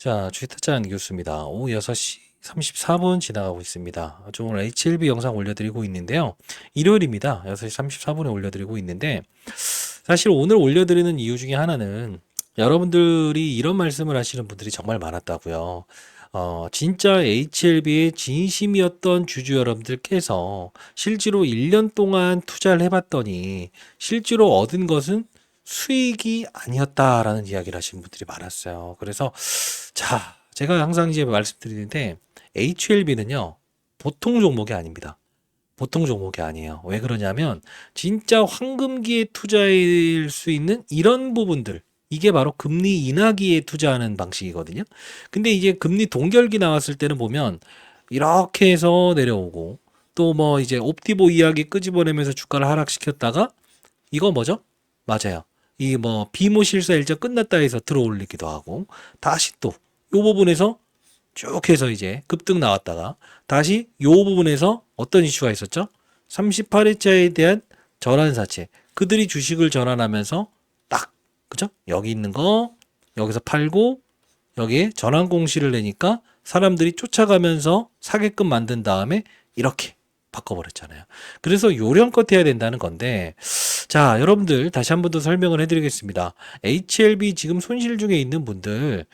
자, 주식타짜 교수입니다. 오후 6시 34분 지나가고 있습니다. 좀 오늘 HLB 영상 올려드리고 있는데요. 일요일입니다. 6시 34분에 올려드리고 있는데, 사실 오늘 올려드리는 이유 중에 하나는 여러분들이 이런 말씀을 하시는 분들이 정말 많았다고요. 진짜 HLB의 진심이었던 주주 여러분들께서 실제로 1년 동안 투자를 해봤더니 실제로 얻은 것은 수익이 아니었다라는 이야기를 하시는 분들이 많았어요. 그래서 자, 제가 항상 이제 말씀드리는데 HLB는요, 보통 종목이 아닙니다. 보통 종목이 아니에요. 왜 그러냐면 진짜 황금기에 투자일 수 있는 이런 부분들, 이게 바로 금리 인하기에 투자하는 방식이거든요. 근데 이제 금리 동결기 나왔을 때는 보면 이렇게 해서 내려오고, 또 뭐 이제 옵티보 이야기 끄집어내면서 주가를 하락시켰다가 이거 뭐죠? 맞아요. 이 뭐 비모 실사 일자 끝났다 해서 들어올리기도 하고, 다시 또 요 부분에서 쭉 해서 이제 급등 나왔다가 다시 요 부분에서 어떤 이슈가 있었죠? 38회차에 대한 전환사채. 그들이 주식을 전환하면서 딱, 그죠? 여기 있는 거 여기서 팔고 여기에 전환 공시를 내니까 사람들이 쫓아가면서 사게끔 만든 다음에 이렇게 바꿔버렸잖아요. 그래서 요령껏 해야 된다는 건데, 자, 여러분들 다시 한 번 더 설명을 해드리겠습니다. HLB 지금 손실 중에 있는 분들,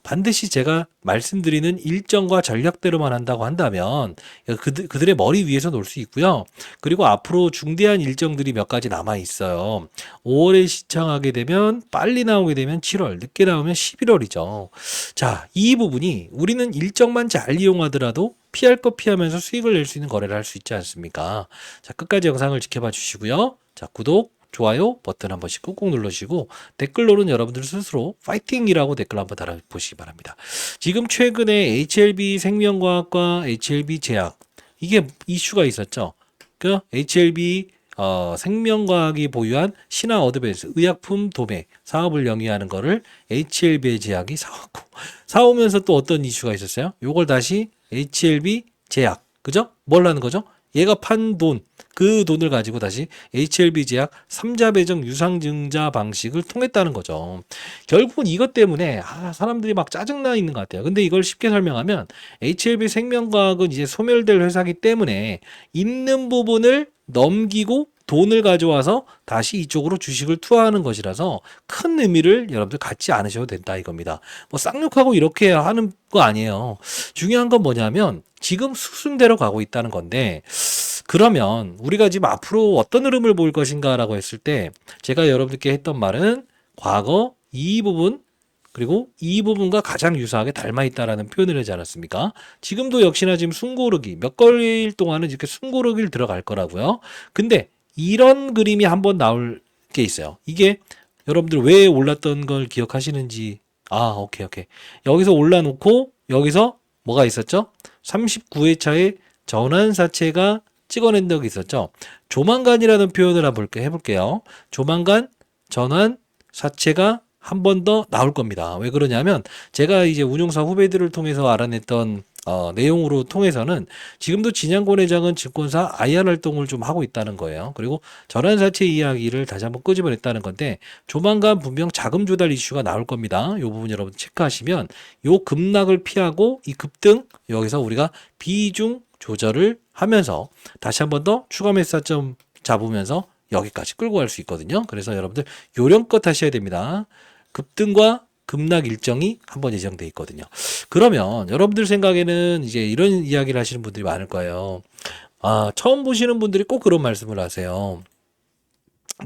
반드시 제가 말씀드리는 일정과 전략대로만 한다고 한다면 그들의 머리 위에서 놀 수 있고요. 그리고 앞으로 중대한 일정들이 몇 가지 남아 있어요. 5월에 시청하게 되면 빨리 나오게 되면 7월, 늦게 나오면 11월이죠. 자, 이 부분이 우리는 일정만 잘 이용하더라도 피할 거 피하면서 수익을 낼 수 있는 거래를 할 수 있지 않습니까? 자, 끝까지 영상을 지켜봐 주시고요. 자, 구독, 좋아요 버튼 한 번씩 꾹꾹 눌러주시고 댓글로는 여러분들 스스로 파이팅이라고 댓글 한번 달아보시기 바랍니다. 지금 최근에 HLB 생명과학과 HLB 제약, 이게 이슈가 있었죠. 그 HLB 생명과학이 보유한 신화 어드밴스 의약품 도매 사업을 영위하는 거를 HLB 제약이 사왔고, 사오면서 또 어떤 이슈가 있었어요? 요걸 다시 HLB 제약, 그죠? 뭘 하는 거죠? 얘가 판 돈, 그 돈을 가지고 다시 HLB 제약 3자 배정 유상증자 방식을 통했다는 거죠. 결국은 이것 때문에 사람들이 막 짜증나 있는 것 같아요. 근데 이걸 쉽게 설명하면 HLB 생명과학은 이제 소멸될 회사기 때문에 있는 부분을 넘기고 돈을 가져와서 다시 이쪽으로 주식을 투하하는 것이라서 큰 의미를 여러분들 갖지 않으셔도 된다 이겁니다. 뭐 쌍욕하고 이렇게 하는 거 아니에요. 중요한 건 뭐냐면 지금 수순대로 가고 있다는 건데, 그러면 우리가 지금 앞으로 어떤 흐름을 볼 것인가라고 했을 때 제가 여러분들께 했던 말은 과거 이 부분 그리고 이 부분과 가장 유사하게 닮아 있다라는 표현을 하지 않았습니까? 지금도 역시나 지금 숨고르기 몇 거일 동안은 이렇게 숨고르기를 들어갈 거라고요. 근데 이런 그림이 한번 나올 게 있어요. 이게 여러분들 왜 올랐던 걸 기억하시는지. 오케이. 여기서 올라놓고 여기서 뭐가 있었죠? 39회차에 전환사채가 찍어낸 적이 있었죠. 조만간이라는 표현을 한번 해볼게요. 조만간 전환사채가 한 번 더 나올 겁니다. 왜 그러냐면 제가 이제 운용사 후배들을 통해서 알아냈던 내용으로 통해서는 지금도 진양권 회장은 증권사 IR 활동을 좀 하고 있다는 거예요. 그리고 전환사채 이야기를 다시 한번 끄집어냈다는 건데 조만간 분명 자금 조달 이슈가 나올 겁니다. 이 부분 여러분 체크하시면 요 급락을 피하고 이 급등 여기서 우리가 비중 조절을 하면서 다시 한번 더 추가 매수점 잡으면서 여기까지 끌고 갈 수 있거든요. 그래서 여러분들 요령껏 하셔야 됩니다. 급등과 급락 일정이 한번 예정돼 있거든요. 그러면 여러분들 생각에는 이제 이런 이야기를 하시는 분들이 많을 거예요. 처음 보시는 분들이 꼭 그런 말씀을 하세요.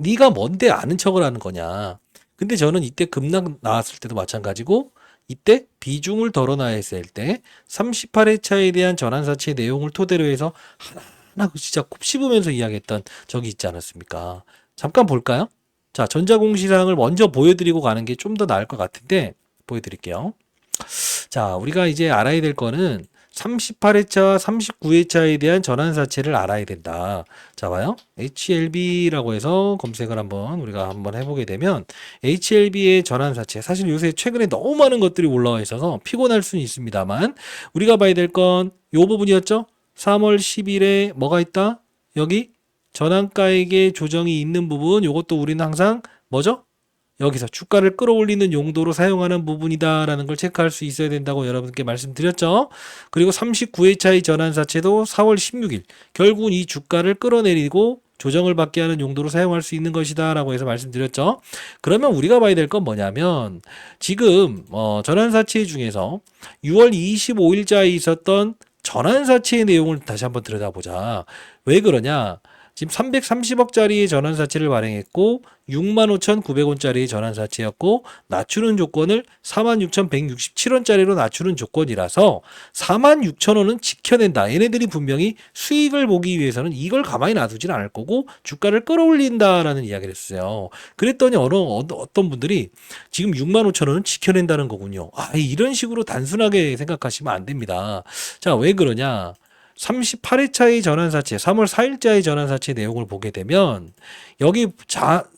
네가 뭔데 아는 척을 하는 거냐. 근데 저는 이때 급락 나왔을 때도 마찬가지고 이때 비중을 덜어놔야 했을 때 38회차에 대한 전환사채 내용을 토대로 해서 하나하나 진짜 곱 씹으면서 이야기했던 적이 있지 않았습니까? 잠깐 볼까요? 자, 전자공시사항을 먼저 보여드리고 가는 게 좀 더 나을 것 같은데 보여드릴게요. 자, 우리가 이제 알아야 될 거는 38회차와 39회차에 대한 전환사채를 알아야 된다. 자, 봐요. HLB라고 해서 검색을 우리가 한번 해보게 되면 HLB의 전환사채, 사실 요새 최근에 너무 많은 것들이 올라와 있어서 피곤할 수는 있습니다만 우리가 봐야 될 건 요 부분이었죠. 3월 10일에 뭐가 있다? 여기 전환가액의 조정이 있는 부분, 요것도 우리는 항상 뭐죠? 여기서 주가를 끌어올리는 용도로 사용하는 부분이다라는 걸 체크할 수 있어야 된다고 여러분께 말씀드렸죠. 그리고 39회차의 전환사채도 4월 16일 결국은 이 주가를 끌어내리고 조정을 받게 하는 용도로 사용할 수 있는 것이다 라고 해서 말씀드렸죠. 그러면 우리가 봐야 될 건 뭐냐면 지금 전환사채 중에서 6월 25일자에 있었던 전환사채의 내용을 다시 한번 들여다보자. 왜 그러냐? 지금 330억짜리의 전환사채를 발행했고 65,900원짜리의 전환사채였고 낮추는 조건을 46,167원짜리로 낮추는 조건이라서 46,000원은 지켜낸다. 얘네들이 분명히 수익을 보기 위해서는 이걸 가만히 놔두진 않을 거고 주가를 끌어올린다라는 이야기를 했어요. 그랬더니 어떤 분들이 지금 65,000원은 지켜낸다는 거군요. 이런 식으로 단순하게 생각하시면 안 됩니다. 자, 왜 그러냐? 38회차의 전환사채, 3월 4일자의 전환사채 내용을 보게 되면 여기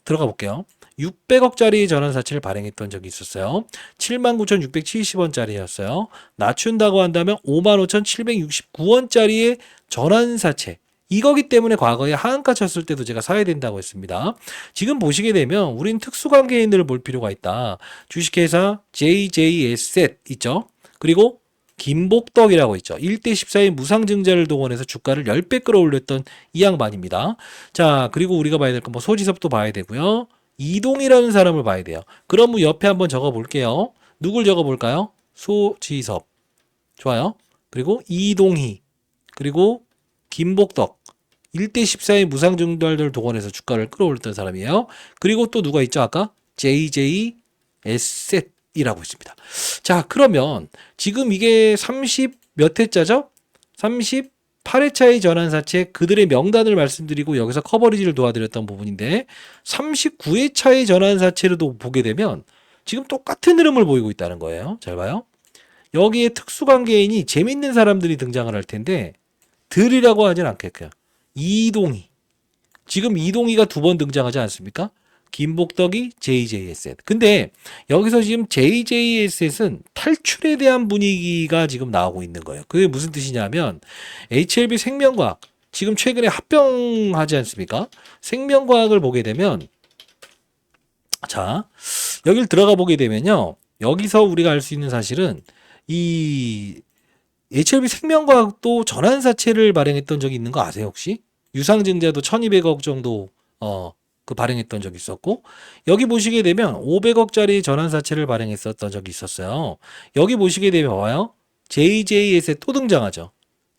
들어가 볼게요. 600억짜리 전환사채를 발행했던 적이 있었어요. 79,670원짜리였어요. 낮춘다고 한다면 55,769원짜리의 전환사채. 이거기 때문에 과거에 하한가 쳤을 때도 제가 사야 된다고 했습니다. 지금 보시게 되면 우린 특수관계인들을 볼 필요가 있다. 주식회사 JJS셋 있죠. 그리고 김복덕이라고 있죠. 1대 14의 무상증자를 동원해서 주가를 10배 끌어올렸던 이 양반입니다. 자, 그리고 우리가 봐야 될 건 소지섭도 봐야 되고요. 이동이라는 사람을 봐야 돼요. 그럼 옆에 한번 적어 볼게요. 누굴 적어 볼까요? 소지섭. 좋아요. 그리고 이동희. 그리고 김복덕. 1대 14의 무상증자를 동원해서 주가를 끌어올렸던 사람이에요. 그리고 또 누가 있죠? 아까 JJS셋 이라고 있습니다. 자, 그러면 지금 이게 30 몇 회차죠? 38회차의 전환사채 그들의 명단을 말씀드리고 여기서 커버리지를 도와드렸던 부분인데 39회차의 전환사채로도 보게 되면 지금 똑같은 흐름을 보이고 있다는 거예요. 잘 봐요. 여기에 특수관계인이 재밌는 사람들이 등장을 할 텐데 들이라고 하진 않겠고요. 이동희. 지금 이동희가 2번 등장하지 않습니까? 김복덕이 JJS셋. 근데 여기서 지금 JJS셋은 탈출에 대한 분위기가 지금 나오고 있는 거예요. 그게 무슨 뜻이냐면 HLB 생명과학 지금 최근에 합병하지 않습니까? 생명과학을 보게 되면 자, 여길 들어가 보게 되면요. 여기서 우리가 알 수 있는 사실은 이 HLB 생명과학도 전환사채를 발행했던 적이 있는 거 아세요, 혹시? 유상증자도 1200억 정도 발행했던 적이 있었고 여기 보시게 되면 500억짜리 전환사채를 발행했었던 적이 있었어요. 여기 보시게 되면 봐요. JJS에 또 등장하죠.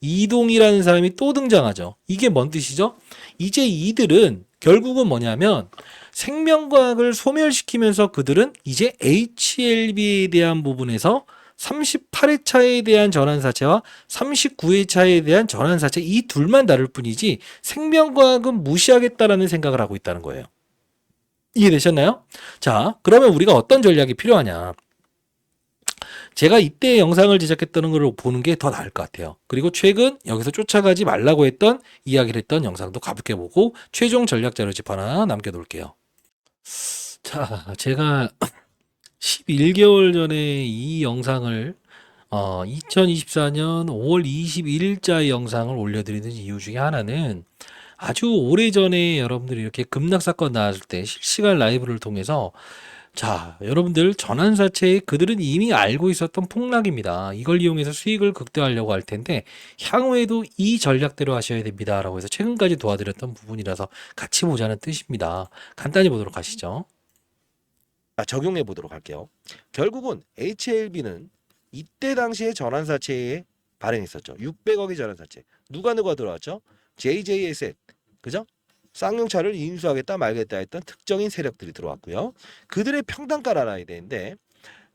이동이라는 사람이 또 등장하죠. 이게 뭔 뜻이죠? 이제 이들은 결국은 뭐냐면 생명과학을 소멸시키면서 그들은 이제 HLB에 대한 부분에서 38회차에 대한 전환사채와 39회차에 대한 전환사채 이 둘만 다를 뿐이지 생명과학은 무시하겠다라는 생각을 하고 있다는 거예요. 이해되셨나요? 자, 그러면 우리가 어떤 전략이 필요하냐? 제가 이때 영상을 제작했다는 걸 보는 게 더 나을 것 같아요. 그리고 최근 여기서 쫓아가지 말라고 했던 이야기를 했던 영상도 가볍게 보고 최종 전략 자료집 하나 남겨놓을게요. 자, 제가 11개월 전에 이 영상을 2024년 5월 21일자의 영상을 올려드리는 이유 중에 하나는 아주 오래전에 여러분들이 이렇게 급락사건 나왔을 때 실시간 라이브를 통해서 자, 여러분들 전환사채에 그들은 이미 알고 있었던 폭락입니다. 이걸 이용해서 수익을 극대화하려고 할 텐데 향후에도 이 전략대로 하셔야 됩니다. 라고 해서 최근까지 도와드렸던 부분이라서 같이 보자는 뜻입니다. 간단히 보도록 하시죠. 적용해 보도록 할게요. 결국은 HLB는 이때 당시에 전환사채에 발행했었죠. 600억의 전환사채. 누가 들어왔죠? JJS셋. 그죠? 쌍용차를 인수하겠다 말겠다 했던 특정인 세력들이 들어왔고요. 그들의 평단가를 알아야 되는데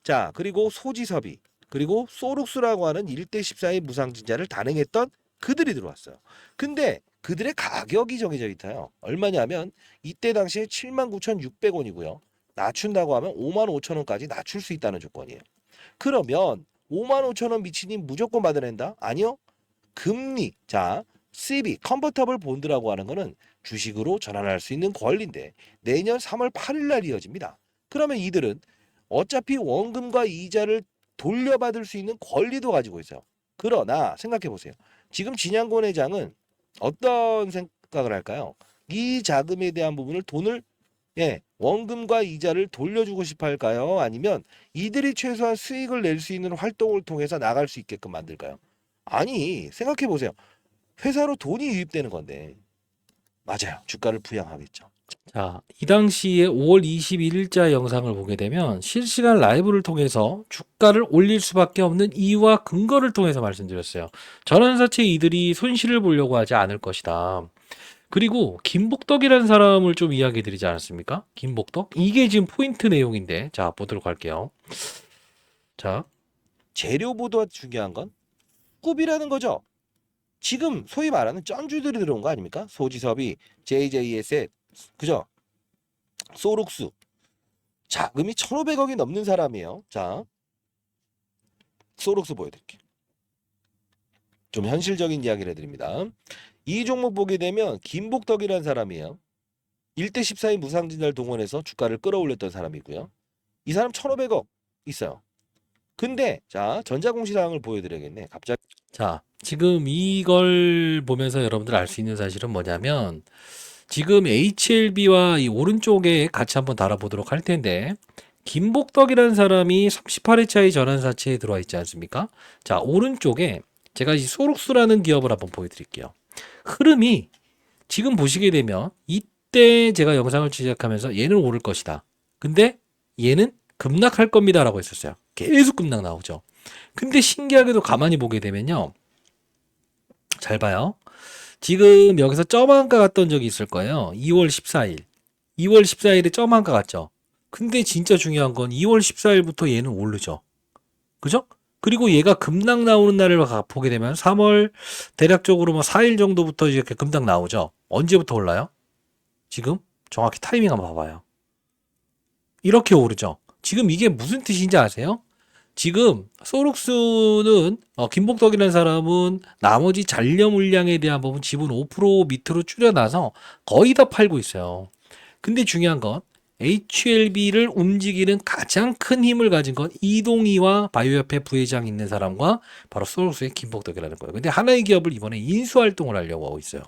자, 그리고 소지섭이 그리고 소룩스라고 하는 1대 14의 무상증자를 단행했던 그들이 들어왔어요. 근데 그들의 가격이 정해져 있어요. 얼마냐면 이때 당시에 79,600원이고요. 낮춘다고 하면 55,000원까지 낮출 수 있다는 조건이에요. 그러면 55,000원 미치니 무조건 받아낸다? 아니요. 금리, 자, CB, 컨버터블 본드라고 하는 거는 주식으로 전환할 수 있는 권리인데 내년 3월 8일 날 이어집니다. 그러면 이들은 어차피 원금과 이자를 돌려받을 수 있는 권리도 가지고 있어요. 그러나 생각해 보세요. 지금 진양권 회장은 어떤 생각을 할까요? 이 자금에 대한 부분을 돈을 원금과 이자를 돌려주고 싶어 할까요? 아니면 이들이 최소한 수익을 낼 수 있는 활동을 통해서 나갈 수 있게끔 만들까요? 아니, 생각해 보세요. 회사로 돈이 유입되는 건데. 맞아요. 주가를 부양하겠죠. 자, 이 당시에 5월 21일자 영상을 보게 되면 실시간 라이브를 통해서 주가를 올릴 수밖에 없는 이유와 근거를 통해서 말씀드렸어요. 전환사채 이들이 손실을 보려고 하지 않을 것이다. 그리고 김복덕이라는 사람을 좀 이야기 드리지 않았습니까? 김복덕? 이게 지금 포인트 내용인데, 자, 보도록 할게요. 자, 재료보다 중요한 건 굽이라는 거죠. 지금 소위 말하는 쩐주들이 들어온 거 아닙니까? 소지섭이, JJS의, 그죠? 소록수. 자금이 1,500억이 넘는 사람이에요. 자, 소록수 보여드릴게요. 좀 현실적인 이야기를 해드립니다. 이 종목 보게 되면 김복덕이라는 사람이에요. 1대 14인 무상진단을 동원해서 주가를 끌어올렸던 사람이고요. 이 사람 1,500억 있어요. 근데 자, 전자공시사항을 보여드려야겠네. 갑자기 자, 지금 이걸 보면서 여러분들 알 수 있는 사실은 뭐냐면, 지금 HLB와 이 오른쪽에 같이 한번 달아보도록 할 텐데, 김복덕이라는 사람이 38회차의 전환사채에 들어와 있지 않습니까? 자, 오른쪽에 제가 이 소록수라는 기업을 한번 보여드릴게요. 흐름이 지금 보시게 되면 이때 제가 영상을 제작하면서 얘는 오를 것이다. 근데 얘는 급락할 겁니다 라고 했었어요. 계속 급락 나오죠. 근데 신기하게도 가만히 보게 되면요. 잘 봐요. 지금 여기서 점한가 갔던 적이 있을 거예요. 2월 14일. 2월 14일에 점한가 갔죠. 근데 진짜 중요한 건 2월 14일부터 얘는 오르죠. 그죠? 그리고 얘가 급락 나오는 날을 보게 되면 3월 대략적으로 뭐 4일 정도부터 이렇게 급락 나오죠. 언제부터 올라요? 지금 정확히 타이밍 한번 봐봐요. 이렇게 오르죠. 지금 이게 무슨 뜻인지 아세요? 지금 소록수는 김복덕이라는 사람은 나머지 잔여 물량에 대한 부분 지분 5% 밑으로 줄여놔서 거의 다 팔고 있어요. 근데 중요한 건 HLB를 움직이는 가장 큰 힘을 가진 건 이동희와 바이오협회 부회장 있는 사람과 바로 소록수의 김복덕이라는 거예요. 근데 하나의 기업을 이번에 인수 활동을 하려고 하고 있어요.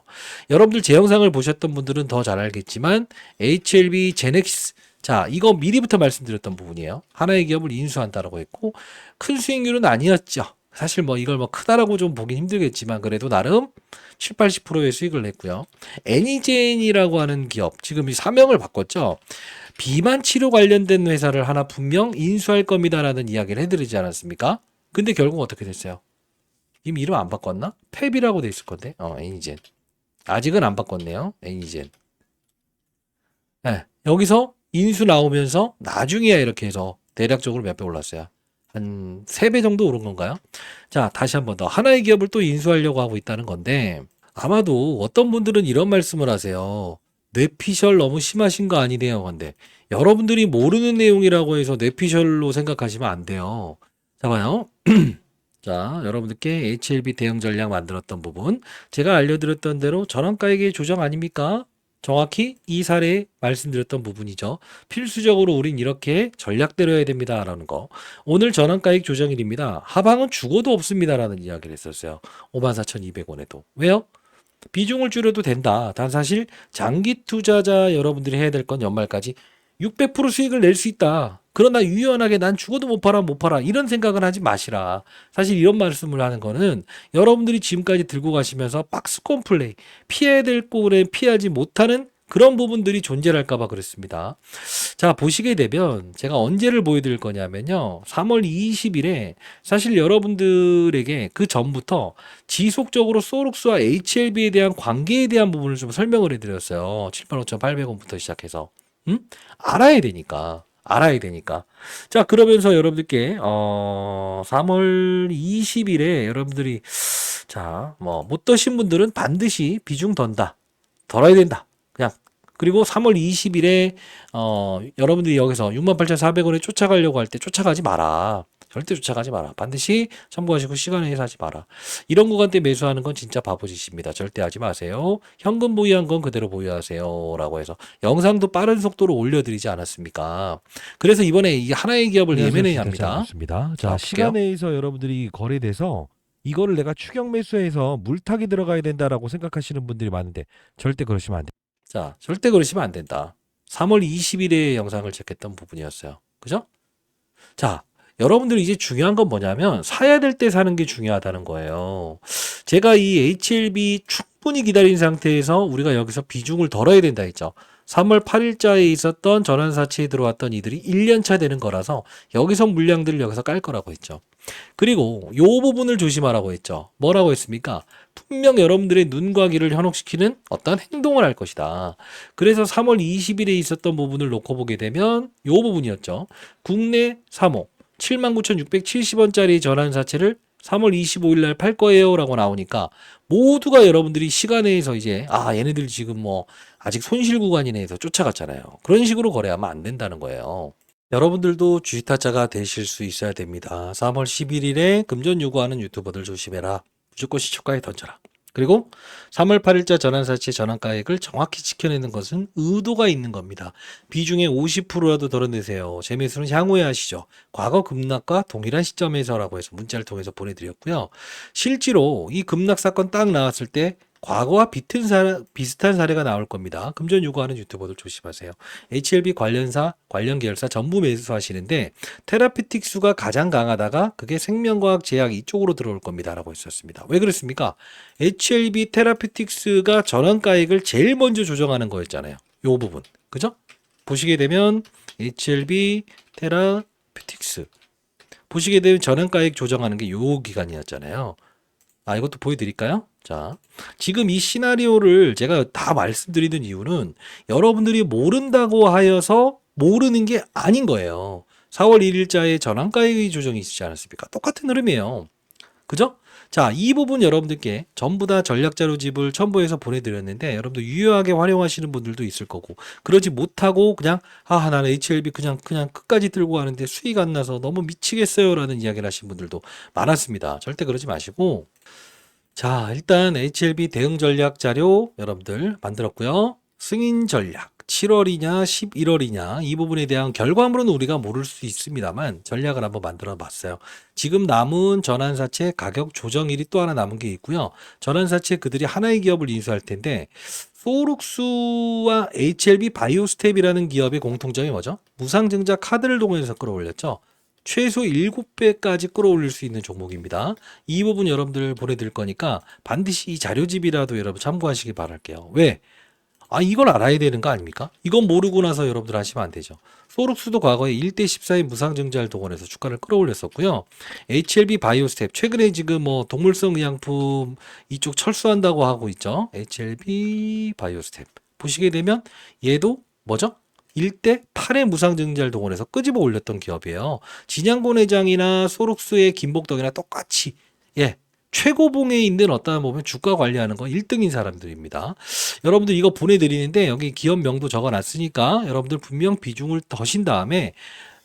여러분들 제 영상을 보셨던 분들은 더 잘 알겠지만 HLB 제넥시스, 자, 이거 미리부터 말씀드렸던 부분이에요. 하나의 기업을 인수한다라고 했고 큰 수익률은 아니었죠. 사실 뭐 이걸 뭐 크다라고 좀 보긴 힘들겠지만 그래도 나름 7, 80%의 수익을 냈고요. 애니젠이라고 하는 기업, 지금 이 사명을 바꿨죠. 비만 치료 관련된 회사를 하나 분명 인수할 겁니다라는 이야기를 해드리지 않았습니까? 근데 결국 어떻게 됐어요? 이미 이름 안 바꿨나? 펩이라고 돼 있을 건데. 애니젠. 아직은 안 바꿨네요. 애니젠. 네, 여기서 인수 나오면서 나중에야 이렇게 해서 대략적으로 몇 배 올랐어요. 한 3배 정도 오른 건가요? 자, 다시 한 번 더. 하나의 기업을 또 인수하려고 하고 있다는 건데, 아마도 어떤 분들은 이런 말씀을 하세요. 뇌피셜 너무 심하신 거 아니네요. 근데 여러분들이 모르는 내용이라고 해서 뇌피셜로 생각하시면 안 돼요. 자, 봐요. 자, 여러분들께 HLB 대응 전략 만들었던 부분. 제가 알려드렸던 대로 전환가액의 조정 아닙니까? 정확히 이 사례에 말씀드렸던 부분이죠. 필수적으로 우린 이렇게 전략대로 해야 됩니다라는 거. 오늘 전환가액 조정일입니다. 하방은 죽어도 없습니다라는 이야기를 했었어요. 54,200원에도. 왜요? 비중을 줄여도 된다. 단 사실 장기 투자자 여러분들이 해야 될 건 연말까지 600% 수익을 낼 수 있다. 그러나 유연하게 난 죽어도 못 팔아 못 팔아 이런 생각을 하지 마시라. 사실 이런 말씀을 하는 거는 여러분들이 지금까지 들고 가시면서 박스권 플레이 피해야 될 꼴에 피하지 못하는 그런 부분들이 존재할까 봐 그랬습니다. 자, 보시게 되면 제가 언제를 보여드릴 거냐면요. 3월 20일에 사실 여러분들에게 그 전부터 지속적으로 소록스와 HLB에 대한 관계에 대한 부분을 좀 설명을 해드렸어요. 75,800원부터 시작해서. 알아야 되니까. 알아야 되니까. 자, 그러면서 여러분들께 3월 20일에 여러분들이 자, 뭐 못 드신 분들은 반드시 비중 던다. 덜어야 된다. 그냥 그리고 3월 20일에 여러분들이 여기서 68,400원에 쫓아가려고 할 때 쫓아가지 마라. 절대 쫓아가지 마라. 반드시 참고하시고 시간에 사지 마라. 이런 구간대 매수하는 건 진짜 바보짓입니다. 절대 하지 마세요. 현금 보유한 건 그대로 보유하세요. 라고 해서 영상도 빠른 속도로 올려드리지 않았습니까? 그래서 이번에 이 하나의 기업을 예매해야 합니다. 자, 볼게요. 시간에서 여러분들이 거래돼서 이거를 내가 추격 매수해서 물타기 들어가야 된다라고 생각하시는 분들이 많은데 절대 그러시면 안 돼요. 자, 절대 그러시면 안 된다. 3월 20일에 영상을 제작했던 부분이었어요. 그죠? 자, 여러분들 이제 중요한 건 뭐냐면 사야 될 때 사는 게 중요하다는 거예요. 제가 이 HLB 충분히 기다린 상태에서 우리가 여기서 비중을 덜어야 된다 했죠. 3월 8일자에 있었던 전환사채에 들어왔던 이들이 1년차 되는 거라서 여기서 물량들을 여기서 깔 거라고 했죠. 그리고 요 부분을 조심하라고 했죠. 뭐라고 했습니까? 분명 여러분들의 눈과 귀를 현혹시키는 어떤 행동을 할 것이다. 그래서 3월 20일에 있었던 부분을 놓고 보게 되면 요 부분이었죠. 국내 3호 79,670원짜리 전환사채를 3월 25일 날 팔 거예요 라고 나오니까 모두가 여러분들이 시간에서 이제 얘네들 지금 뭐 아직 손실 구간이네 해서 쫓아갔잖아요. 그런 식으로 거래하면 안 된다는 거예요. 여러분들도 주식타짜가 되실 수 있어야 됩니다. 3월 11일에 금전 요구하는 유튜버들 조심해라. 무조건 시초가에 던져라. 그리고 3월 8일자 전환사채 전환가액을 정확히 지켜내는 것은 의도가 있는 겁니다. 비중의 50%라도 덜어내세요. 재매수는 향후에 하시죠. 과거 급락과 동일한 시점에서라고 해서 문자를 통해서 보내드렸고요. 실제로 이 급락 사건 딱 나왔을 때 과거와 비슷한 사례가 나올 겁니다. 금전 요구하는 유튜버들 조심하세요. HLB 관련사, 관련 계열사 전부 매수하시는데 테라피틱스가 가장 강하다가 그게 생명과학 제약 이쪽으로 들어올 겁니다. 라고 했었습니다. 왜 그렇습니까? HLB 테라피틱스가 전환가액을 제일 먼저 조정하는 거였잖아요. 요 부분. 그죠? 보시게 되면 HLB 테라피틱스 보시게 되면 전환가액 조정하는 게 요 기간이었잖아요. 이것도 보여드릴까요? 자, 지금 이 시나리오를 제가 다 말씀드리는 이유는 여러분들이 모른다고 하여서 모르는 게 아닌 거예요. 4월 1일자에 전환가액의 조정이 있지 않았습니까? 똑같은 흐름이에요. 그죠? 자, 이 부분 여러분들께 전부 다 전략자료집을 첨부해서 보내드렸는데 여러분들 유효하게 활용하시는 분들도 있을 거고 그러지 못하고 그냥 나는 HLB 그냥 끝까지 들고 가는데 수익 안 나서 너무 미치겠어요 라는 이야기를 하신 분들도 많았습니다. 절대 그러지 마시고 자, 일단 HLB 대응 전략 자료 여러분들 만들었고요. 승인 전략 7월이냐 11월이냐 이 부분에 대한 결과물은 우리가 모를 수 있습니다만 전략을 한번 만들어 봤어요. 지금 남은 전환사채 가격 조정일이 또 하나 남은 게 있고요. 전환사채 그들이 하나의 기업을 인수할 텐데 소룩스와 HLB 바이오스텝이라는 기업의 공통점이 뭐죠? 무상증자 카드를 동원해서 끌어올렸죠. 최소 7배까지 끌어올릴 수 있는 종목입니다. 이 부분 여러분들 보내드릴 거니까 반드시 이 자료집이라도 여러분 참고하시기 바랄게요. 왜? 이걸 알아야 되는 거 아닙니까? 이건 모르고 나서 여러분들 하시면 안 되죠. 소룩스도 과거에 1대 14의 무상증자를 동원해서 주가를 끌어올렸었고요. HLB 바이오스텝 최근에 지금 뭐 동물성 의약품 이쪽 철수한다고 하고 있죠. HLB 바이오스텝 보시게 되면 얘도 뭐죠? 1대 8의 무상증자를 동원해서 끄집어 올렸던 기업이에요. 진양곤 회장이나 소룩스의 김복덕이나 똑같이 최고봉에 있는 어떤 보면 주가 관리하는 거 1등인 사람들입니다. 여러분들 이거 보내드리는데 여기 기업명도 적어놨으니까 여러분들 분명 비중을 더신 다음에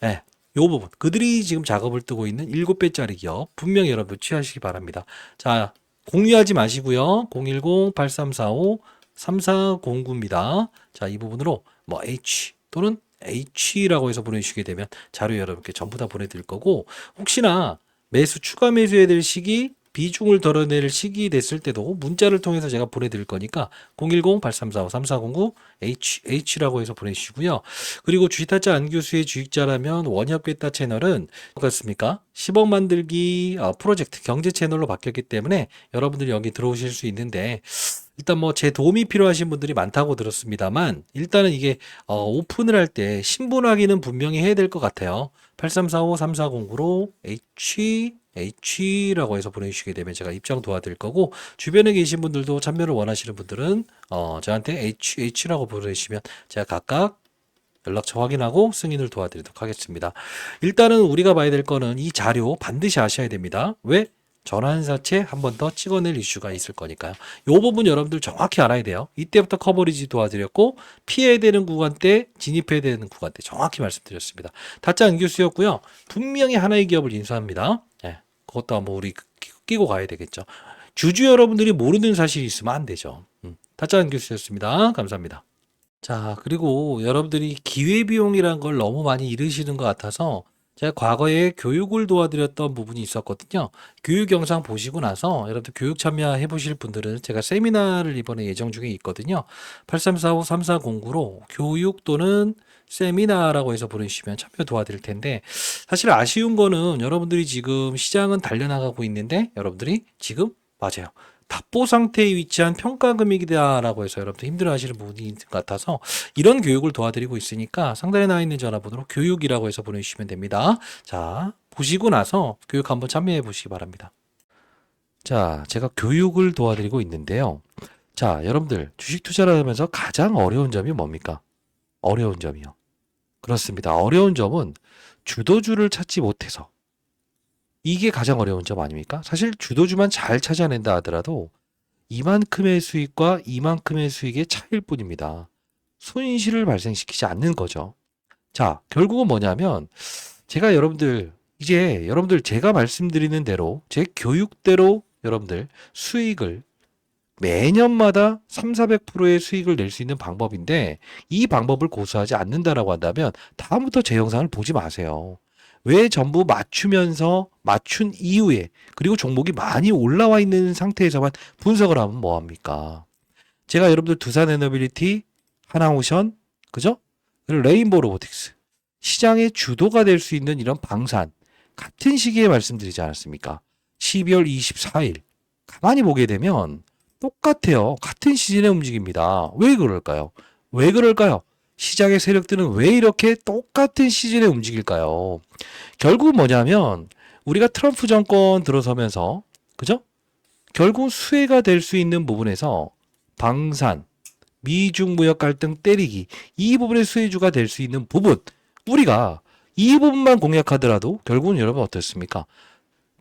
요 부분 그들이 지금 작업을 뜨고 있는 7배짜리 기업 분명히 여러분들 취하시기 바랍니다. 자, 공유하지 마시고요. 010-8345-3409입니다. 자, 이 부분으로 뭐 H 또는 H라고 해서 보내주시게 되면 자료 여러분께 전부 다 보내드릴 거고 혹시나 추가 매수해야 될 시기 비중을 덜어낼 시기 됐을 때도 문자를 통해서 제가 보내드릴 거니까 010-8345-3409 H라고 해서 보내주시고요. 그리고 주식타짜 안교수의 주식자라면 원협베타 채널은 어떻습니까? 10억 만들기 프로젝트 경제 채널로 바뀌었기 때문에 여러분들이 여기 들어오실 수 있는데 일단 뭐 제 도움이 필요하신 분들이 많다고 들었습니다만 일단은 이게 오픈을 할 때 신분 확인은 분명히 해야 될 것 같아요. 8345-3409로 H라고 해서 보내주시게 되면 제가 입장 도와드릴 거고 주변에 계신 분들도 참여를 원하시는 분들은 저한테 H라고 보내주시면 제가 각각 연락처 확인하고 승인을 도와드리도록 하겠습니다. 일단은 우리가 봐야 될 거는 이 자료 반드시 아셔야 됩니다. 왜? 전환사채 한 번 더 찍어낼 이슈가 있을 거니까요. 이 부분 여러분들 정확히 알아야 돼요. 이때부터 커버리지 도와드렸고 피해야 되는 구간대, 진입해야 되는 구간대 정확히 말씀드렸습니다. 타짜 안교수였고요. 분명히 하나의 기업을 인수합니다. 그것도 한번 우리 끼고 가야 되겠죠. 주주 여러분들이 모르는 사실이 있으면 안 되죠. 타짜 안교수였습니다. 감사합니다. 자, 그리고 여러분들이 기회비용이라는 걸 너무 많이 잃으시는 것 같아서 제가 과거에 교육을 도와드렸던 부분이 있었거든요. 교육 영상 보시고 나서 여러분들 교육 참여해 보실 분들은 제가 세미나를 이번에 예정 중에 있거든요. 8345-3409로 교육 또는 세미나라고 해서 보내주시면 참여 도와드릴 텐데, 사실 아쉬운 거는 여러분들이 지금 시장은 달려나가고 있는데 여러분들이 지금 맞아요. 답보 상태에 위치한 평가금이다라고 해서 여러분들 힘들어하시는 부분이 있는 것 같아서 이런 교육을 도와드리고 있으니까 상단에 나와 있는 전화번호로 교육이라고 해서 보내주시면 됩니다. 자, 보시고 나서 교육 한번 참여해 보시기 바랍니다. 자, 제가 교육을 도와드리고 있는데요. 자, 여러분들 주식 투자를 하면서 가장 어려운 점이 뭡니까? 어려운 점이요. 그렇습니다. 어려운 점은 주도주를 찾지 못해서 이게 가장 어려운 점 아닙니까? 사실 주도주만 잘 찾아낸다 하더라도 이만큼의 수익과 이만큼의 수익의 차이일 뿐입니다. 손실을 발생시키지 않는 거죠. 자, 결국은 뭐냐면 제가 여러분들 이제 여러분들 제가 말씀드리는 대로 제 교육대로 여러분들 수익을 매년마다 3,400%의 수익을 낼 수 있는 방법인데 이 방법을 고수하지 않는다라고 한다면 다음부터 제 영상을 보지 마세요. 왜 전부 맞추면서 맞춘 이후에 그리고 종목이 많이 올라와 있는 상태에서만 분석을 하면 뭐합니까? 제가 여러분들 두산에너빌리티, 하나오션, 그죠? 그리고 레인보우 로보틱스 시장의 주도가 될 수 있는 이런 방산 같은 시기에 말씀드리지 않았습니까? 12월 24일 가만히 보게 되면 똑같아요. 같은 시즌에 움직입니다. 왜 그럴까요? 왜 그럴까요? 시장의 세력들은 왜 이렇게 똑같은 시즌에 움직일까요? 결국 뭐냐면 우리가 트럼프 정권 들어서면서 그죠? 결국 수혜가 될 수 있는 부분에서 방산, 미중 무역 갈등 때리기 이 부분의 수혜주가 될 수 있는 부분 우리가 이 부분만 공략하더라도 결국은 여러분 어떻습니까?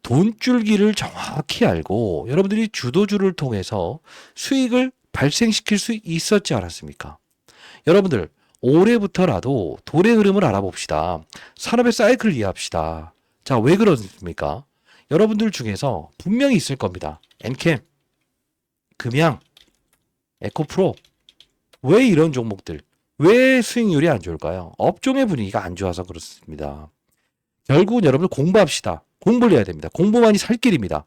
돈줄기를 정확히 알고 여러분들이 주도주를 통해서 수익을 발생시킬 수 있었지 않았습니까? 여러분들 올해부터라도 돈의 흐름을 알아봅시다. 산업의 사이클을 이해합시다. 자, 왜 그렇습니까? 여러분들 중에서 분명히 있을 겁니다. 엔캠, 금양, 에코프로 왜 이런 종목들 왜 수익률이 안 좋을까요? 업종의 분위기가 안 좋아서 그렇습니다. 결국은 여러분들 공부합시다. 공부를 해야 됩니다. 공부만이 살 길입니다.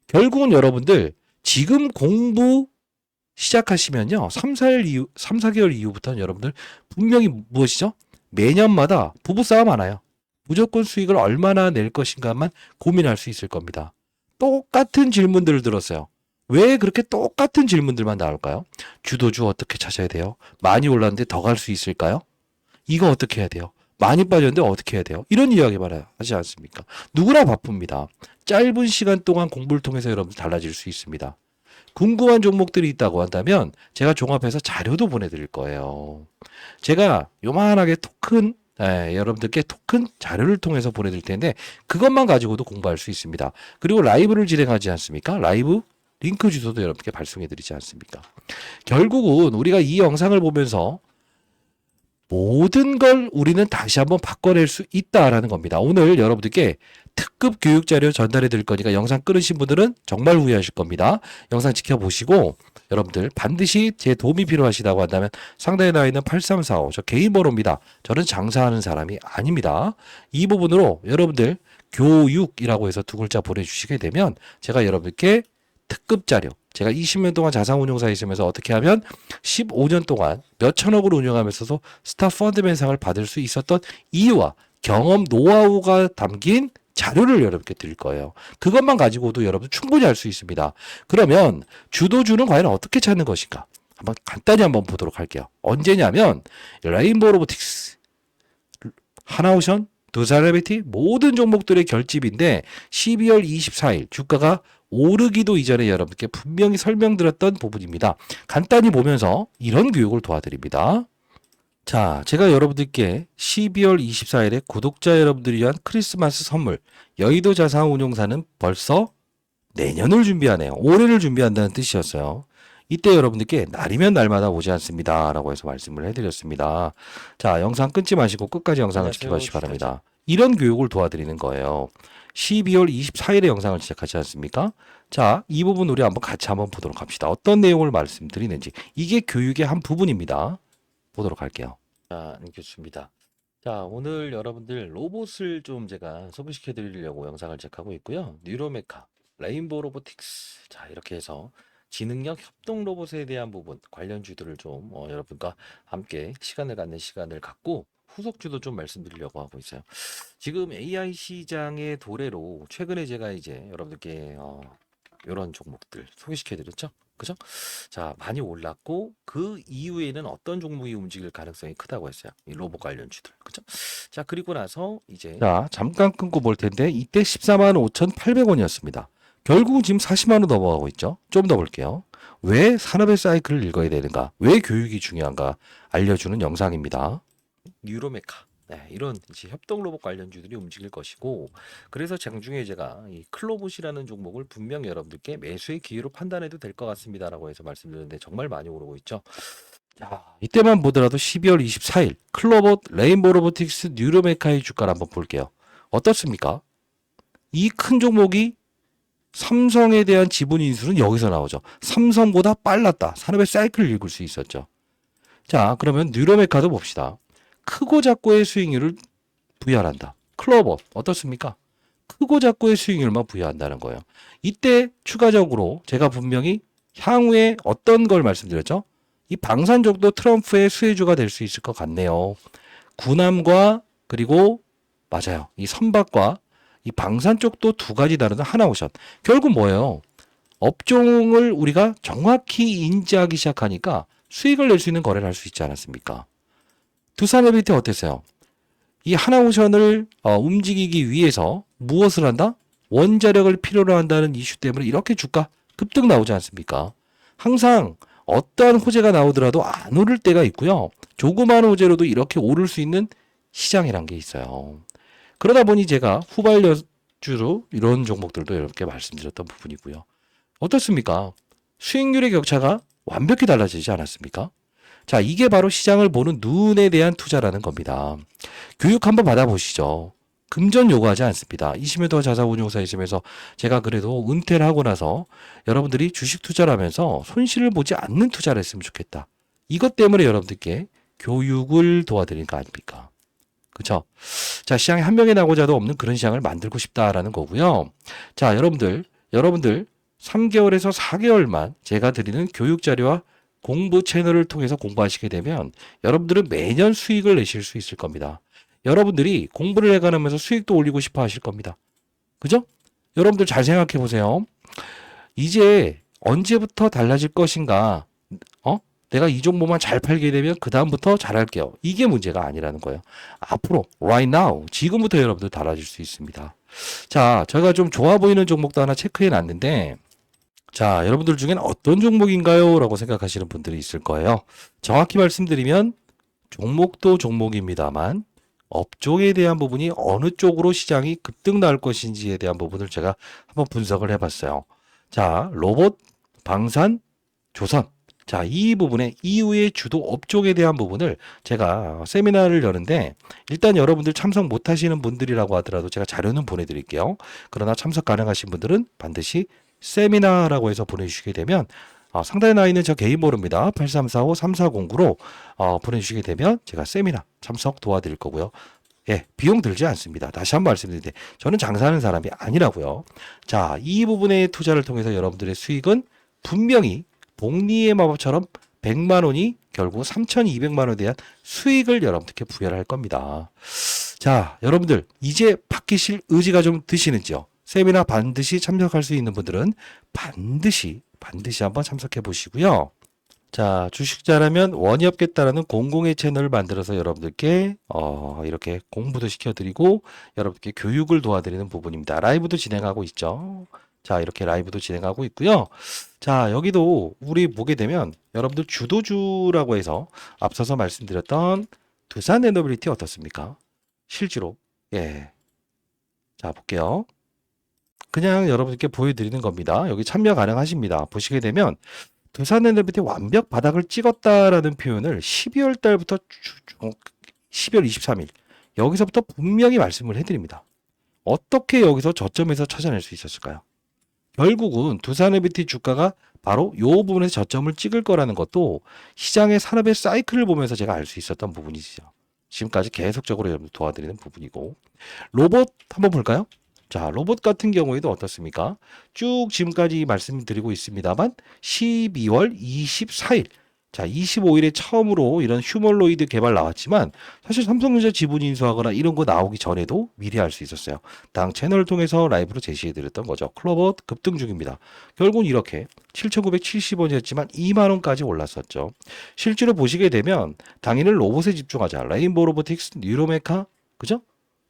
결국은 여러분들 지금 공부 시작하시면요. 3-4개월 이후부터는 여러분들 분명히 무엇이죠? 매년마다 부부싸움 하나요. 무조건 수익을 얼마나 낼 것인가만 고민할 수 있을 겁니다. 똑같은 질문들을 들었어요. 왜 그렇게 똑같은 질문들만 나올까요? 주도주 어떻게 찾아야 돼요? 많이 올랐는데 더 갈 수 있을까요? 이거 어떻게 해야 돼요? 많이 빠졌는데 어떻게 해야 돼요? 이런 이야기만 하지 않습니까? 누구나 바쁩니다. 짧은 시간 동안 공부를 통해서 여러분들 달라질 수 있습니다. 궁금한 종목들이 있다고 한다면 제가 종합해서 자료도 보내드릴 거예요. 제가 요만하게 토큰 여러분들께 토큰 자료를 통해서 보내드릴 텐데 그것만 가지고도 공부할 수 있습니다. 그리고 라이브를 진행하지 않습니까? 라이브 링크 주소도 여러분께 발송해드리지 않습니까? 결국은 우리가 이 영상을 보면서 모든 걸 우리는 다시 한번 바꿔낼 수 있다라는 겁니다. 오늘 여러분들께 특급 교육 자료 전달해 드릴 거니까 영상 끊으신 분들은 정말 후회하실 겁니다. 영상 지켜보시고 여러분들 반드시 제 도움이 필요하시다고 한다면 상단에 나와 있는 8345 저 개인 번호입니다. 저는 장사하는 사람이 아닙니다. 이 부분으로 여러분들 교육이라고 해서 두 글자 보내주시게 되면 제가 여러분들께 특급 자료 제가 20년 동안 자산운용사에 있으면서 어떻게 하면 15년 동안 몇천억을 운영하면서도 스타 펀드맨상을 받을 수 있었던 이유와 경험 노하우가 담긴 자료를 여러분께 드릴 거예요. 그것만 가지고도 여러분 충분히 할 수 있습니다. 그러면 주도주는 과연 어떻게 찾는 것인가? 한번 간단히 한번 보도록 할게요. 언제냐면 레인보우 로보틱스, 하나오션, 두산에너빌리티 모든 종목들의 결집인데 12월 24일 주가가 오르기도 이전에 여러분께 분명히 설명드렸던 부분입니다. 간단히 보면서 이런 교육을 도와드립니다. 자, 제가 여러분들께 12월 24일에 구독자 여러분들을 위한 크리스마스 선물 여의도 자산운용사는 벌써 내년을 준비하네요. 올해를 준비한다는 뜻이었어요. 이때 여러분들께 날이면 날마다 오지 않습니다. 라고 해서 말씀을 해드렸습니다. 자, 영상 끊지 마시고 끝까지 영상을 지켜봐주시기 바랍니다. 이런 교육을 도와드리는 거예요. 12월 24일에 영상을 시작하지 않습니까? 자, 이 부분 우리 같이 한번 보도록 합시다. 어떤 내용을 말씀드리는지. 이게 교육의 한 부분입니다. 보도록 할게요. 자, 교수입니다. 자, 오늘 여러분들 로봇을 좀 제가 소개시켜 드리려고 영상을 제작하고 있고요. 뉴로메카, 레인보우 로보틱스. 자, 이렇게 해서 지능형 협동 로봇에 대한 부분, 관련주들을 좀 여러분과 함께 시간을 갖는 시간을 갖고 후속주도 좀 말씀드리려고 하고 있어요. 지금 AI 시장의 도래로 최근에 제가 이제 여러분들께 이런 종목들 소개시켜 드렸죠. 그죠? 자, 많이 올랐고 그 이후에는 어떤 종목이 움직일 가능성이 크다고 했어요. 이 로봇 관련주들. 그죠? 자, 그리고 나서 이제 자, 잠깐 끊고 볼 텐데 이때 14만 5,800원이었습니다. 결국은 지금 40만 원 넘어가고 있죠. 좀 더 볼게요. 왜 산업의 사이클을 읽어야 되는가? 왜 교육이 중요한가? 알려주는 영상입니다. 뉴로메카. 네, 이런 이제 협동 로봇 관련주들이 움직일 것이고, 그래서 장중에 제가 이 클로봇이라는 종목을 분명 여러분들께 매수의 기회로 판단해도 될 것 같습니다라고 해서 말씀드렸는데 정말 많이 오르고 있죠. 자, 이때만 보더라도 12월 24일 클로봇, 레인보우 로보틱스, 뉴로메카의 주가를 한번 볼게요. 어떻습니까? 이 큰 종목이 삼성에 대한 지분 인수는 여기서 나오죠. 삼성보다 빨랐다. 산업의 사이클을 읽을 수 있었죠. 자, 그러면 뉴로메카도 봅시다. 크고 작고의 수익률을 부여한다. 클로버 어떻습니까? 크고 작고의 수익률만 부여한다는 거예요. 이때 추가적으로 제가 분명히 향후에 어떤 걸 말씀드렸죠? 이 방산족도 트럼프의 수혜주가 될 수 있을 것 같네요. 군함과 그리고 맞아요. 이 선박과 이 방산 쪽도 두 가지 다른 하나오션. 결국 뭐예요? 업종을 우리가 정확히 인지하기 시작하니까 수익을 낼 수 있는 거래를 할 수 있지 않았습니까? 두산에비티 어땠어요? 이 하나오션을 움직이기 위해서 무엇을 한다? 원자력을 필요로 한다는 이슈 때문에 이렇게 주가 급등 나오지 않습니까? 항상 어떠한 호재가 나오더라도 안 오를 때가 있고요. 조그마한 호재로도 이렇게 오를 수 있는 시장이란 게 있어요. 그러다 보니 제가 후발주로 이런 종목들도 이렇게 말씀드렸던 부분이고요. 어떻습니까? 수익률의 격차가 완벽히 달라지지 않았습니까? 자, 이게 바로 시장을 보는 눈에 대한 투자라는 겁니다. 교육 한번 받아보시죠. 금전 요구하지 않습니다. 20m 자산운용사 있으면서 제가 그래도 은퇴를 하고 나서 여러분들이 주식 투자를 하면서 손실을 보지 않는 투자를 했으면 좋겠다. 이것 때문에 여러분들께 교육을 도와드리는 거 아닙니까? 그쵸? 자, 시장에 한 명이 나고자도 없는 그런 시장을 만들고 싶다라는 거고요. 자, 여러분들 3개월에서 4개월만 제가 드리는 교육 자료와 공부 채널을 통해서 공부하시게 되면 여러분들은 매년 수익을 내실 수 있을 겁니다. 여러분들이 공부를 해가면서 수익도 올리고 싶어 하실 겁니다. 그죠? 여러분들 잘 생각해 보세요. 이제 언제부터 달라질 것인가? 내가 이 종목만 잘 팔게 되면 그 다음부터 잘할게요. 이게 문제가 아니라는 거예요. 앞으로 right now 지금부터 여러분들 달라질 수 있습니다. 자, 제가 좀 좋아 보이는 종목도 하나 체크해 놨는데 자, 여러분들 중엔 어떤 종목인가요? 라고 생각하시는 분들이 있을 거예요. 정확히 말씀드리면 종목도 종목입니다만 업종에 대한 부분이 어느 쪽으로 시장이 급등 나올 것인지에 대한 부분을 제가 한번 분석을 해봤어요. 자, 로봇, 방산, 조선. 자, 이 부분에 이후의 주도 업종에 대한 부분을 제가 세미나를 여는데 일단 여러분들 참석 못 하시는 분들이라고 하더라도 제가 자료는 보내드릴게요. 그러나 참석 가능하신 분들은 반드시 세미나라고 해서 보내주시게 되면 상단에 나와 있는 저 개인 번호입니다. 8345-3409로 보내주시게 되면 제가 세미나 참석 도와드릴 거고요. 예, 비용 들지 않습니다. 다시 한번 말씀드리는데 저는 장사하는 사람이 아니라고요. 자, 이 부분의 투자를 통해서 여러분들의 수익은 분명히 복리의 마법처럼 100만 원이 결국 3,200만 원에 대한 수익을 여러분들께 부여를 할 겁니다. 자, 여러분들 이제 바뀌실 의지가 좀 드시는지요? 세미나 반드시 참석할 수 있는 분들은 반드시 한번 참석해 보시고요. 자, 주식 잘하면 원이 없겠다라는 공공의 채널을 만들어서 여러분들께 이렇게 공부도 시켜드리고 여러분들께 교육을 도와드리는 부분입니다. 라이브도 진행하고 있죠. 자, 이렇게 라이브도 진행하고 있고요. 자, 여기도 우리 보게 되면 여러분들 주도주라고 해서 앞서서 말씀드렸던 두산 에너빌리티 어떻습니까? 실제로 예. 자, 볼게요. 그냥 여러분께 보여드리는 겁니다. 여기 참여 가능하십니다. 보시게 되면 두산 에너빌리티 완벽 바닥을 찍었다라는 표현을 12월 달부터 12월 23일 여기서부터 분명히 말씀을 해드립니다. 어떻게 여기서 저점에서 찾아낼 수 있었을까요? 결국은 두산 에너빌리티 주가가 바로 이 부분에서 저점을 찍을 거라는 것도 시장의 산업의 사이클을 보면서 제가 알 수 있었던 부분이죠. 지금까지 계속적으로 여러분 도와드리는 부분이고 로봇 한번 볼까요? 자, 로봇 같은 경우에도 어떻습니까? 쭉 지금까지 말씀드리고 있습니다만 12월 24일 자, 25일에 처음으로 이런 휴머노이드 개발 나왔지만 사실 삼성전자 지분 인수하거나 이런 거 나오기 전에도 미리 알 수 있었어요. 당 채널을 통해서 라이브로 제시해드렸던 거죠. 클로봇 급등 중입니다. 결국은 이렇게 7,970원이었지만 2만 원까지 올랐었죠. 실제로 보시게 되면 당연히 로봇에 집중하자. 레인보우 로보틱스, 뉴로메카, 그죠?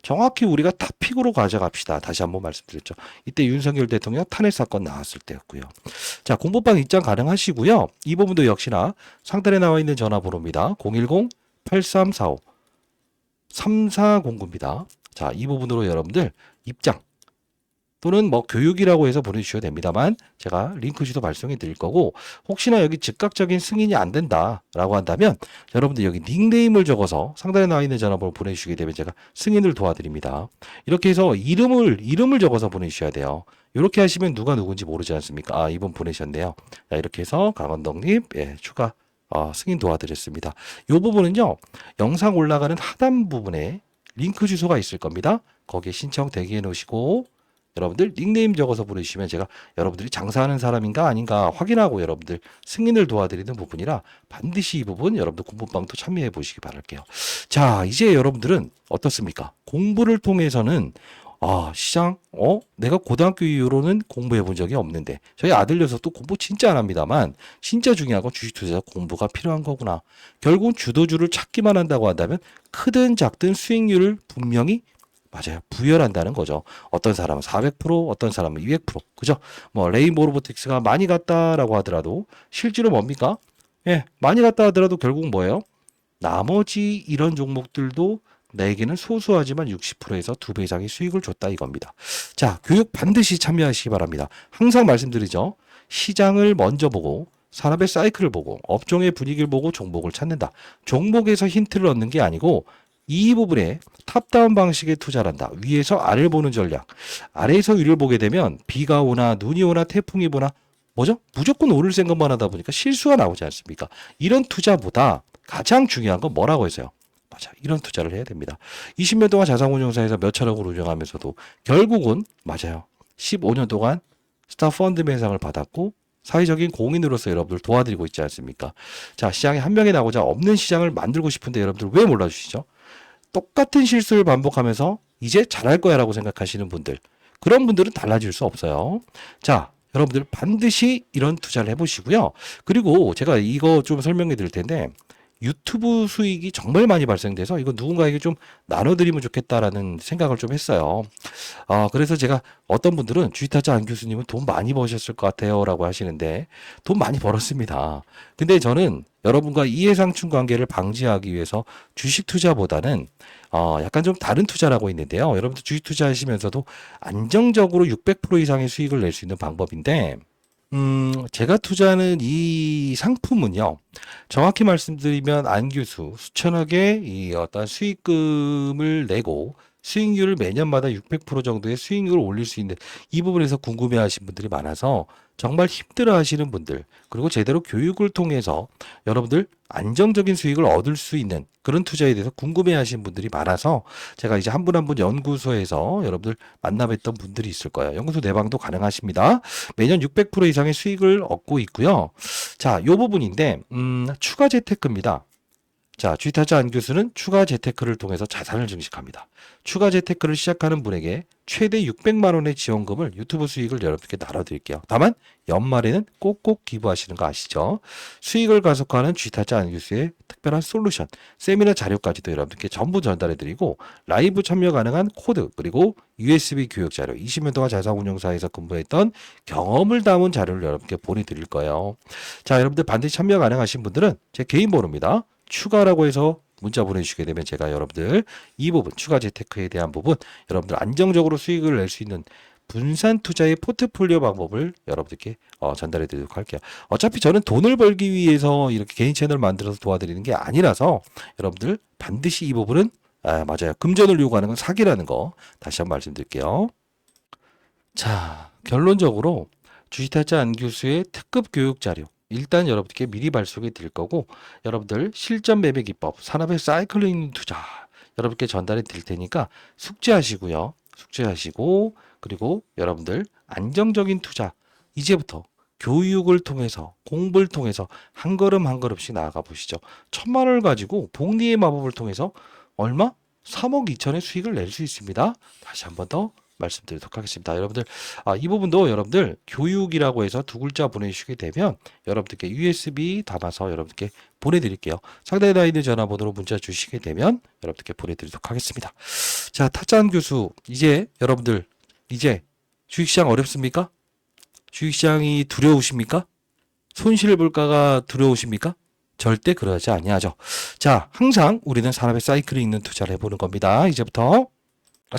정확히 우리가 탑픽으로 가져갑시다. 다시 한번 말씀드렸죠. 이때 윤석열 대통령 탄핵 사건 나왔을 때였고요. 자, 공부방 입장 가능하시고요. 이 부분도 역시나 상단에 나와 있는 전화번호입니다. 010-8345-3409입니다. 자, 이 부분으로 여러분들 입장 또는 뭐 교육이라고 해서 보내주셔도 됩니다만 제가 링크 주소 발송해 드릴 거고 혹시나 여기 즉각적인 승인이 안 된다라고 한다면 여러분들 여기 닉네임을 적어서 상단에 나와 있는 전화번호 보내주시게 되면 제가 승인을 도와드립니다. 이렇게 해서 이름을 적어서 보내주셔야 돼요. 이렇게 하시면 누가 누군지 모르지 않습니까? 아, 이분 보내셨네요. 자, 이렇게 해서 강원덕님 추가 승인 도와드렸습니다. 이 부분은요. 영상 올라가는 하단 부분에 링크 주소가 있을 겁니다. 거기에 신청 대기해 놓으시고 여러분들 닉네임 적어서 보내주시면 제가 여러분들이 장사하는 사람인가 아닌가 확인하고 여러분들 승인을 도와드리는 부분이라 반드시 이 부분 여러분들 공부방도 참여해 보시기 바랄게요. 자, 이제 여러분들은 어떻습니까? 공부를 통해서는 시장, 내가 고등학교 이후로는 공부해 본 적이 없는데, 저희 아들 녀석도 공부 진짜 안 합니다만, 진짜 중요한 건 주식 투자 공부가 필요한 거구나. 결국은 주도주를 찾기만 한다고 한다면, 크든 작든 수익률을 분명히 맞아요. 부여한다는 거죠. 어떤 사람은 400%, 어떤 사람은 200%. 그죠? 뭐, 레인보우 로보틱스가 많이 갔다라고 하더라도, 실제로 뭡니까? 예, 많이 갔다 하더라도 결국 뭐예요? 나머지 이런 종목들도 나에게는 소소하지만 60%에서 2배 이상의 수익을 줬다 이겁니다. 자, 교육 반드시 참여하시기 바랍니다. 항상 말씀드리죠. 시장을 먼저 보고 산업의 사이클을 보고 업종의 분위기를 보고 종목을 찾는다. 종목에서 힌트를 얻는 게 아니고 이 부분에 탑다운 방식의 투자를 한다. 위에서 아래를 보는 전략. 아래에서 위를 보게 되면 비가 오나 눈이 오나 태풍이 오나 뭐죠? 무조건 오를 생각만 하다 보니까 실수가 나오지 않습니까? 이런 투자보다 가장 중요한 건 뭐라고 했어요? 맞아. 이런 투자를 해야 됩니다. 20년 동안 자산운용사에서 몇 천억을 운영하면서도 결국은 맞아요. 15년 동안 스타펀드 매상을 받았고 사회적인 공인으로서 여러분들 도와드리고 있지 않습니까? 자, 시장에 한 명이 나고자 없는 시장을 만들고 싶은데 여러분들 왜 몰라주시죠? 똑같은 실수를 반복하면서 이제 잘할 거야 라고 생각하시는 분들, 그런 분들은 달라질 수 없어요. 자, 여러분들 반드시 이런 투자를 해보시고요. 그리고 제가 이거 좀 설명해 드릴 텐데 유튜브 수익이 정말 많이 발생돼서 이거 누군가에게 좀 나눠드리면 좋겠다라는 생각을 좀 했어요. 그래서 제가 어떤 분들은 주식타짜 안 교수님은 돈 많이 버셨을 것 같아요 라고 하시는데 돈 많이 벌었습니다. 근데 저는 여러분과 이해상충 관계를 방지하기 위해서 주식 투자보다는 약간 좀 다른 투자를 하고 있는데요. 여러분들 주식 투자하시면서도 안정적으로 600% 이상의 수익을 낼 수 있는 방법인데 제가 투자하는 이 상품은요, 정확히 말씀드리면 안 교수 수천억의 이 어떤 수익금을 내고 수익률을 매년마다 600% 정도의 수익률을 올릴 수 있는 이 부분에서 궁금해 하신 분들이 많아서 정말 힘들어 하시는 분들, 그리고 제대로 교육을 통해서 여러분들 안정적인 수익을 얻을 수 있는 그런 투자에 대해서 궁금해 하시는 분들이 많아서 제가 이제 한 분 한 분 연구소에서 여러분들 만나뵀던 분들이 있을 거예요. 연구소 내방도 가능하십니다. 매년 600% 이상의 수익을 얻고 있고요. 자, 요 부분인데, 추가 재테크입니다. 자, 주식타짜 안 교수는 추가 재테크를 통해서 자산을 증식합니다. 추가 재테크를 시작하는 분에게 최대 600만 원의 지원금을 유튜브 수익을 여러분께 나눠드릴게요. 다만 연말에는 꼭꼭 기부하시는 거 아시죠? 수익을 가속화하는 주식타짜 안 교수의 특별한 솔루션, 세미나 자료까지도 여러분께 전부 전달해드리고 라이브 참여 가능한 코드 그리고 USB 교육 자료, 20년 동안 자산운용사에서 근무했던 경험을 담은 자료를 여러분께 보내드릴 거예요. 자, 여러분들 반드시 참여 가능하신 분들은 제 개인 번호입니다. 추가라고 해서 문자 보내주시게 되면 제가 여러분들 이 부분 추가 재테크에 대한 부분 여러분들 안정적으로 수익을 낼 수 있는 분산 투자의 포트폴리오 방법을 여러분들께 전달해 드리도록 할게요. 어차피 저는 돈을 벌기 위해서 이렇게 개인 채널 만들어서 도와드리는 게 아니라서 여러분들 반드시 이 부분은 맞아요. 금전을 요구하는 건 사기라는 거 다시 한번 말씀드릴게요. 자, 결론적으로 주식타짜 안 교수의 특급 교육 자료 일단 여러분들께 미리 발송해 드릴 거고 여러분들 실전 매매 기법, 산업의 사이클링 투자 여러분께 전달해 드릴 테니까 숙지하시고요. 숙지하시고 그리고 여러분들 안정적인 투자 이제부터 교육을 통해서 공부를 통해서 한 걸음 한 걸음씩 나아가 보시죠. 1,000만 원을 가지고 복리의 마법을 통해서 얼마? 3억 2천의 수익을 낼 수 있습니다. 다시 한 번 더 말씀드리도록 하겠습니다. 여러분들 이 부분도 여러분들 교육이라고 해서 두 글자 보내주시게 되면 여러분들께 USB 담아서 여러분들께 보내드릴게요. 상단에 나와 있는 전화번호로 문자 주시게 되면 여러분들께 보내드리도록 하겠습니다. 자, 타짜한 교수 이제 여러분들 이제 주식시장 어렵습니까? 주식시장이 두려우십니까? 손실을 볼까가 두려우십니까? 절대 그러지 아니하죠. 자, 항상 우리는 산업의 사이클이 있는 투자를 해보는 겁니다. 이제부터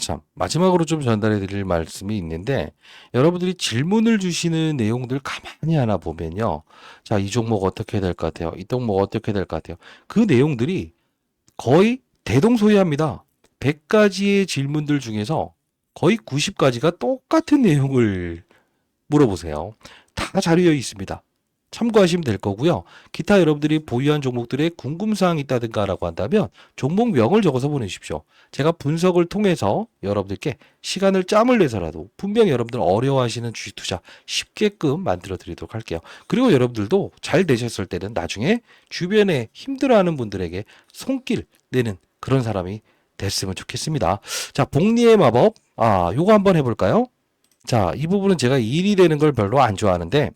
참 마지막으로 좀 전달해 드릴 말씀이 있는데 여러분들이 질문을 주시는 내용들 가만히 하나 보면요. 자, 이 종목 어떻게 해야 될 것 같아요? 이 종목 어떻게 해야 될 것 같아요? 그 내용들이 거의 대동소이합니다. 100가지의 질문들 중에서 거의 90가지가 똑같은 내용을 물어보세요. 다 자료에 있습니다. 참고하시면 될 거고요. 기타 여러분들이 보유한 종목들의 궁금사항이 있다든가라고 한다면 종목명을 적어서 보내주십시오. 제가 분석을 통해서 여러분들께 시간을 짬을 내서라도 분명히 여러분들 어려워하시는 주식 투자 쉽게끔 만들어 드리도록 할게요. 그리고 여러분들도 잘 되셨을 때는 나중에 주변에 힘들어하는 분들에게 손길 내는 그런 사람이 됐으면 좋겠습니다. 자, 복리의 마법. 요거 한번 해볼까요? 자, 이 부분은 제가 일이 되는 걸 별로 안 좋아하는데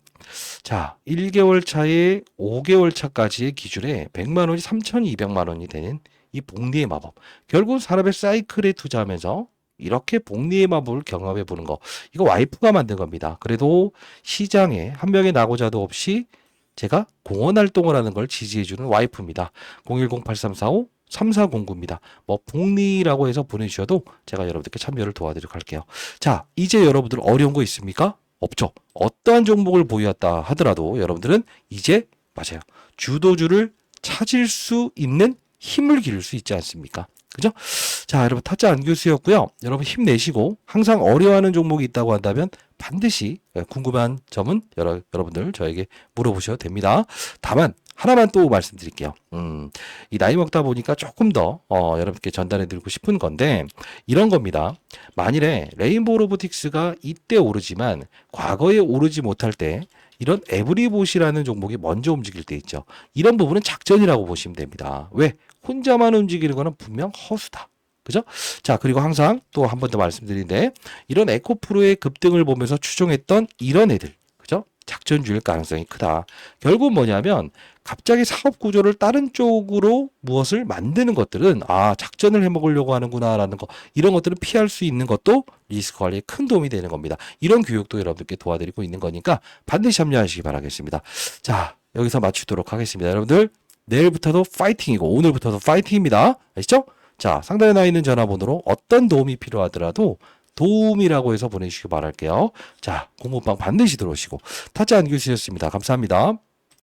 자, 1개월 차에 5개월 차까지의 기준에 100만 원이 3,200만 원이 되는 이 복리의 마법. 결국 산업의 사이클에 투자하면서 이렇게 복리의 마법을 경험해 보는 거. 이거 와이프가 만든 겁니다. 그래도 시장에 한 명의 낙오자도 없이 제가 공헌 활동을 하는 걸 지지해 주는 와이프입니다. 010-8345-3409입니다. 뭐 복리라고 해서 보내주셔도 제가 여러분들께 참여를 도와드리도록 할게요. 자, 이제 여러분들 어려운 거 있습니까? 없죠. 어떠한 종목을 보유했다 하더라도 여러분들은 이제 맞아요. 주도주를 찾을 수 있는 힘을 기를 수 있지 않습니까? 그죠? 자, 여러분 타짜 안교수였고요. 여러분 힘내시고 항상 어려워하는 종목이 있다고 한다면 반드시 궁금한 점은 여러분들 저에게 물어보셔도 됩니다. 다만 하나만 또 말씀드릴게요. 이 나이 먹다 보니까 조금 더 여러분께 전달해 드리고 싶은 건데 이런 겁니다. 만일에 레인보우 로보틱스가 이때 오르지만 과거에 오르지 못할 때 이런 에브리봇이라는 종목이 먼저 움직일 때 있죠. 이런 부분은 작전이라고 보시면 됩니다. 왜? 혼자만 움직이는 거는 분명 허수다. 그죠? 자, 그리고 항상 또 한 번 더 말씀드리는데 이런 에코프로의 급등을 보면서 추종했던 이런 애들. 그죠? 작전주일 가능성이 크다. 결국 뭐냐면 갑자기 사업 구조를 다른 쪽으로 무엇을 만드는 것들은 작전을 해먹으려고 하는구나라는 거 이런 것들은 피할 수 있는 것도 리스크 관리에 큰 도움이 되는 겁니다. 이런 교육도 여러분들께 도와드리고 있는 거니까 반드시 참여하시기 바라겠습니다. 자, 여기서 마치도록 하겠습니다. 여러분들 내일부터도 파이팅이고 오늘부터도 파이팅입니다. 아시죠? 자, 상단에 나와 있는 전화번호로 어떤 도움이 필요하더라도 도움이라고 해서 보내주시기 바랄게요. 자, 공부방 반드시 들어오시고 타짜 안교수였습니다. 감사합니다.